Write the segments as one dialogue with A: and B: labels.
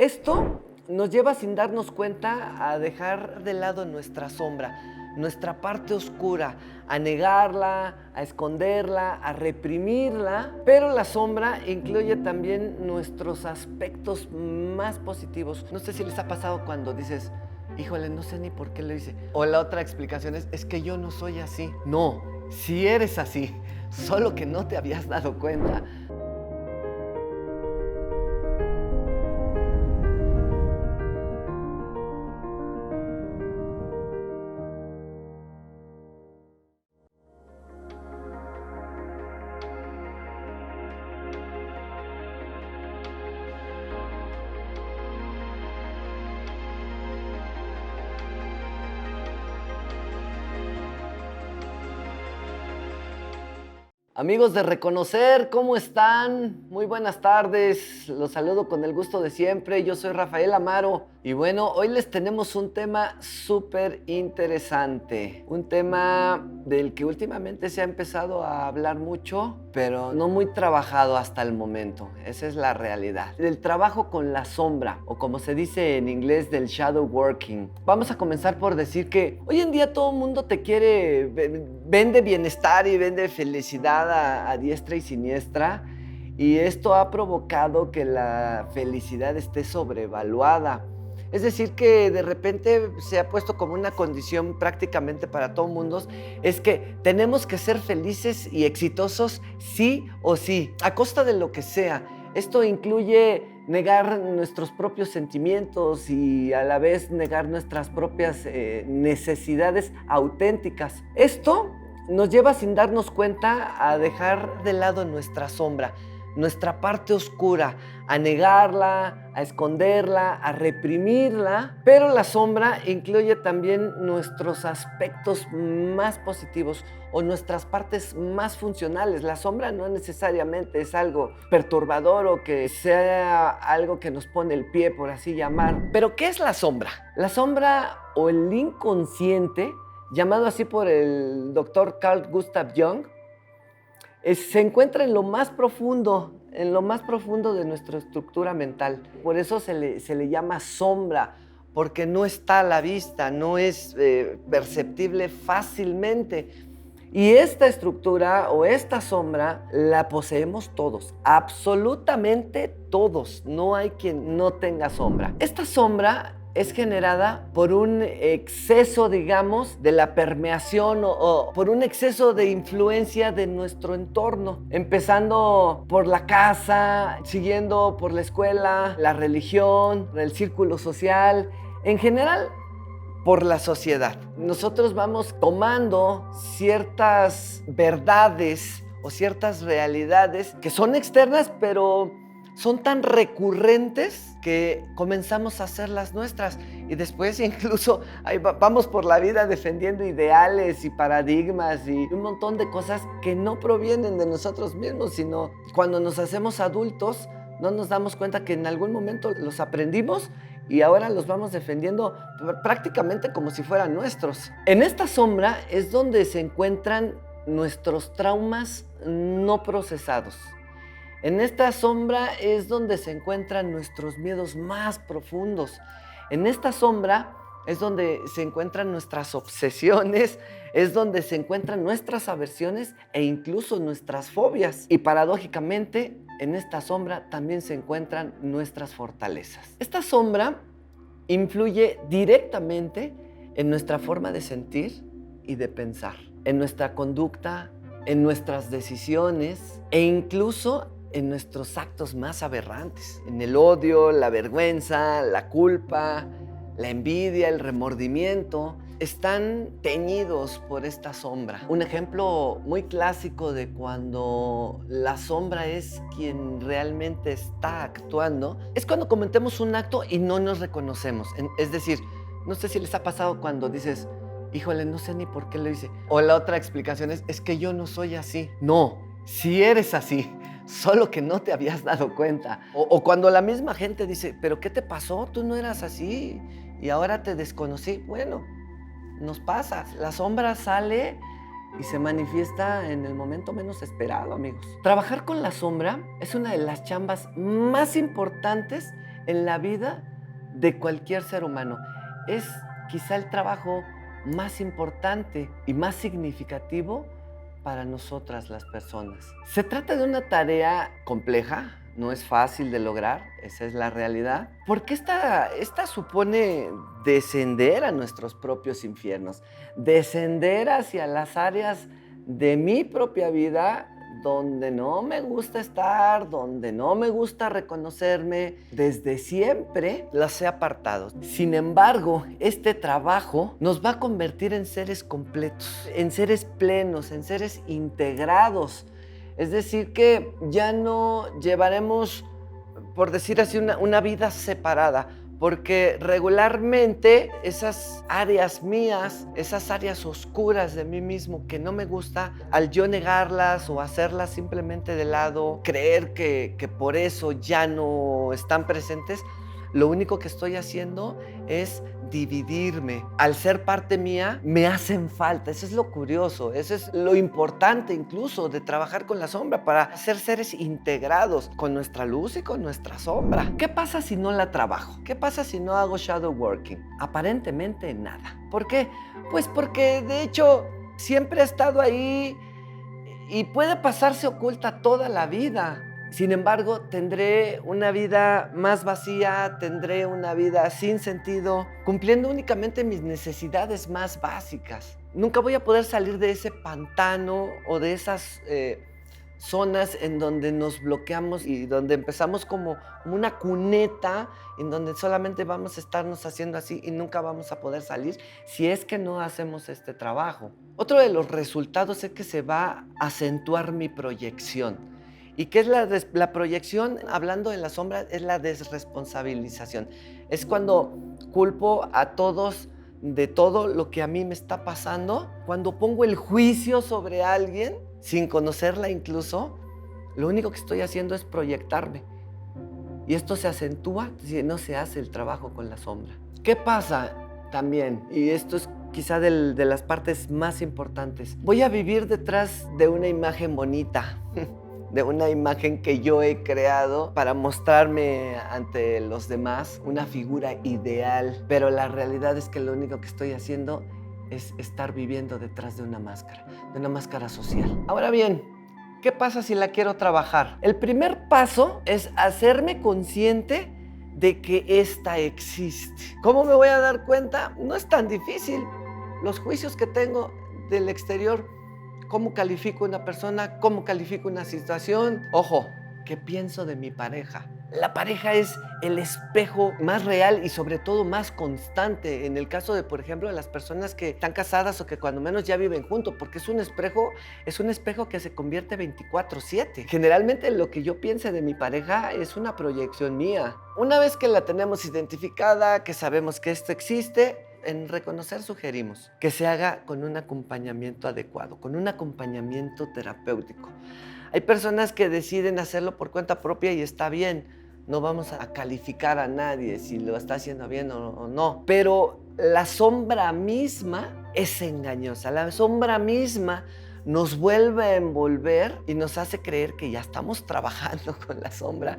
A: Esto nos lleva sin darnos cuenta a dejar de lado nuestra sombra, nuestra parte oscura, a negarla, a esconderla, a reprimirla. Pero la sombra incluye también nuestros aspectos más positivos. No sé si les ha pasado cuando dices, híjole, no sé ni por qué lo hice. O la otra explicación es que yo no soy así. No, sí eres así, solo que no te habías dado cuenta. Amigos de Reconocer, ¿cómo están? Muy buenas tardes, los saludo con el gusto de siempre. Yo soy Rafael Amaro y bueno, hoy les tenemos un tema súper interesante. Un tema del que últimamente se ha empezado a hablar mucho, pero no muy trabajado hasta el momento. Esa es la realidad. Del trabajo con la sombra, o como se dice en inglés, del shadow working. Vamos a comenzar por decir que hoy en día todo el mundo te quiere, vende bienestar y vende felicidad a diestra y siniestra, y esto ha provocado que la felicidad esté sobrevaluada. Es decir, que de repente se ha puesto como una condición prácticamente para todo mundo, es que tenemos que ser felices y exitosos sí o sí, a costa de lo que sea. Esto incluye negar nuestros propios sentimientos y a la vez negar nuestras propias necesidades auténticas. Esto nos lleva sin darnos cuenta a dejar de lado nuestra sombra, nuestra parte oscura, a negarla, a esconderla, a reprimirla. Pero la sombra incluye también nuestros aspectos más positivos o nuestras partes más funcionales. La sombra no necesariamente es algo perturbador o que sea algo que nos pone el pie, por así llamar. Pero ¿qué es la sombra? La sombra o el inconsciente, llamado así por el doctor Carl Gustav Jung, se encuentra en lo más profundo de nuestra estructura mental. Por eso se le llama sombra, porque no está a la vista, no es perceptible fácilmente. Y esta estructura o esta sombra la poseemos todos, absolutamente todos. No hay quien no tenga sombra. Esta sombra es generada por un exceso, digamos, de la permeación o por un exceso de influencia de nuestro entorno, empezando por la casa, siguiendo por la escuela, la religión, el círculo social, en general por la sociedad. Nosotros vamos tomando ciertas verdades o ciertas realidades que son externas, pero son tan recurrentes que comenzamos a hacerlas nuestras, y después incluso vamos por la vida defendiendo ideales y paradigmas y un montón de cosas que no provienen de nosotros mismos, sino cuando nos hacemos adultos no nos damos cuenta que en algún momento los aprendimos y ahora los vamos defendiendo prácticamente como si fueran nuestros. En esta sombra es donde se encuentran nuestros traumas no procesados. En esta sombra es donde se encuentran nuestros miedos más profundos. En esta sombra es donde se encuentran nuestras obsesiones, es donde se encuentran nuestras aversiones e incluso nuestras fobias. Y paradójicamente, en esta sombra también se encuentran nuestras fortalezas. Esta sombra influye directamente en nuestra forma de sentir y de pensar, en nuestra conducta, en nuestras decisiones e incluso en nuestros actos más aberrantes, en el odio, la vergüenza, la culpa, la envidia, el remordimiento. Están teñidos por esta sombra. Un ejemplo muy clásico de cuando la sombra es quien realmente está actuando es cuando cometemos un acto y no nos reconocemos. Es decir, no sé si les ha pasado cuando dices, híjole, no sé ni por qué lo hice. O la otra explicación es que yo no soy así. No, sí eres así, solo que no te habías dado cuenta. O cuando la misma gente dice, ¿pero qué te pasó? Tú no eras así y ahora te desconocí. Bueno, nos pasa. La sombra sale y se manifiesta en el momento menos esperado, amigos. Trabajar con la sombra es una de las chambas más importantes en la vida de cualquier ser humano. Es quizá el trabajo más importante y más significativo para nosotras las personas. Se trata de una tarea compleja, no es fácil de lograr, esa es la realidad, porque esta supone descender a nuestros propios infiernos, descender hacia las áreas de mi propia vida donde no me gusta estar, donde no me gusta reconocerme. Desde siempre las he apartado. Sin embargo, este trabajo nos va a convertir en seres completos, en seres plenos, en seres integrados. Es decir, que ya no llevaremos, por decir así, una vida separada, porque regularmente esas áreas mías, esas áreas oscuras de mí mismo que no me gusta, al yo negarlas o hacerlas simplemente de lado, creer que por eso ya no están presentes, lo único que estoy haciendo es dividirme. Al ser parte mía, me hacen falta. Eso es lo curioso, eso es lo importante incluso de trabajar con la sombra, para ser seres integrados con nuestra luz y con nuestra sombra. ¿Qué pasa si no la trabajo? ¿Qué pasa si no hago shadow working? Aparentemente nada. ¿Por qué? Pues porque de hecho siempre ha estado ahí y puede pasarse oculta toda la vida. Sin embargo, tendré una vida más vacía, tendré una vida sin sentido, cumpliendo únicamente mis necesidades más básicas. Nunca voy a poder salir de ese pantano o de esas zonas en donde nos bloqueamos y donde empezamos como una cuneta en donde solamente vamos a estarnos haciendo así y nunca vamos a poder salir si es que no hacemos este trabajo. Otro de los resultados es que se va a acentuar mi proyección. ¿Y qué es la proyección? Hablando en la sombra, es la desresponsabilización. Es cuando culpo a todos de todo lo que a mí me está pasando. Cuando pongo el juicio sobre alguien, sin conocerla incluso, lo único que estoy haciendo es proyectarme. Y esto se acentúa si no se hace el trabajo con la sombra. ¿Qué pasa también? Y esto es quizá de las partes más importantes. Voy a vivir detrás de una imagen bonita. De una imagen que yo he creado para mostrarme ante los demás, una figura ideal, pero la realidad es que lo único que estoy haciendo es estar viviendo detrás de una máscara social. Ahora bien, ¿qué pasa si la quiero trabajar? El primer paso es hacerme consciente de que esta existe. ¿Cómo me voy a dar cuenta? No es tan difícil. Los juicios que tengo del exterior, ¿cómo califico una persona? ¿Cómo califico una situación? Ojo, ¿qué pienso de mi pareja? La pareja es el espejo más real y sobre todo más constante en el caso de, por ejemplo, de las personas que están casadas o que cuando menos ya viven juntos, porque es un espejo que se convierte 24/7. Generalmente lo que yo piense de mi pareja es una proyección mía. Una vez que la tenemos identificada, que sabemos que esto existe, en reconocer sugerimos que se haga con un acompañamiento adecuado, con un acompañamiento terapéutico. Hay personas que deciden hacerlo por cuenta propia y está bien. No vamos a calificar a nadie si lo está haciendo bien o no. Pero la sombra misma es engañosa. La sombra misma nos vuelve a envolver y nos hace creer que ya estamos trabajando con la sombra.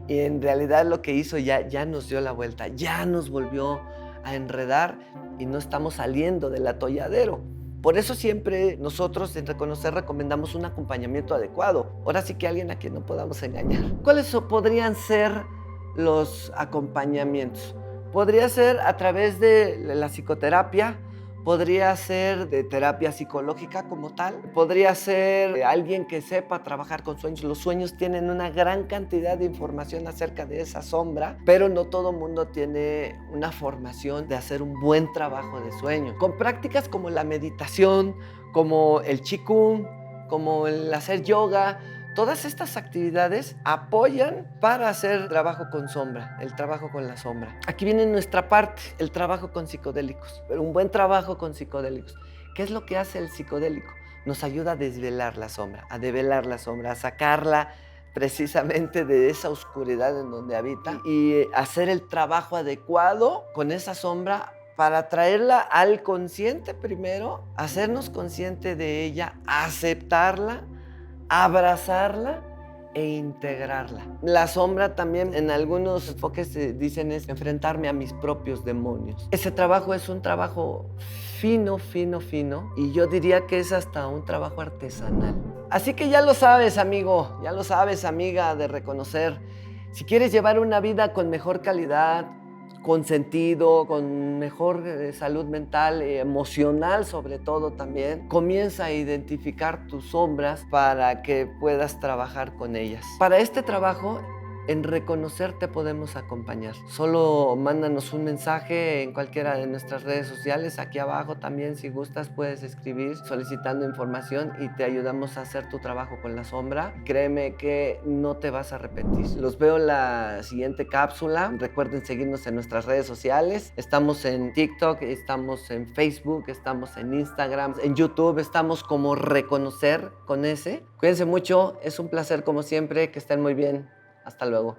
A: Y en realidad lo que hizo ya nos dio la vuelta, ya nos volvió a enredar y no estamos saliendo del atolladero. Por eso siempre nosotros en Reconocer recomendamos un acompañamiento adecuado. Ahora sí que alguien a quien no podamos engañar. ¿Cuáles podrían ser los acompañamientos? Podría ser a través de la psicoterapia, podría ser de terapia psicológica como tal, podría ser alguien que sepa trabajar con sueños. Los sueños tienen una gran cantidad de información acerca de esa sombra, pero no todo mundo tiene una formación de hacer un buen trabajo de sueño. Con prácticas como la meditación, como el Qigong, como el hacer yoga, todas estas actividades apoyan para hacer trabajo con sombra, el trabajo con la sombra. Aquí viene nuestra parte, el trabajo con psicodélicos, pero un buen trabajo con psicodélicos. ¿Qué es lo que hace el psicodélico? Nos ayuda a desvelar la sombra, a develar la sombra, a sacarla precisamente de esa oscuridad en donde habita y hacer el trabajo adecuado con esa sombra para traerla al consciente primero, hacernos consciente de ella, aceptarla, abrazarla e integrarla. La sombra también en algunos enfoques dicen es enfrentarme a mis propios demonios. Ese trabajo es un trabajo fino, fino, fino, y yo diría que es hasta un trabajo artesanal. Así que ya lo sabes, amigo, ya lo sabes, amiga, de reconocer. Si quieres llevar una vida con mejor calidad, con sentido, con mejor salud mental, emocional sobre todo también, comienza a identificar tus sombras para que puedas trabajar con ellas. Para este trabajo, en reconocer te podemos acompañar. Solo mándanos un mensaje en cualquiera de nuestras redes sociales. Aquí abajo también, si gustas, puedes escribir solicitando información y te ayudamos a hacer tu trabajo con la sombra. Créeme que no te vas a arrepentir. Los veo en la siguiente cápsula. Recuerden seguirnos en nuestras redes sociales. Estamos en TikTok, estamos en Facebook, estamos en Instagram, en YouTube. Estamos como Reconocer con ese. Cuídense mucho. Es un placer como siempre. Que estén muy bien. Hasta luego.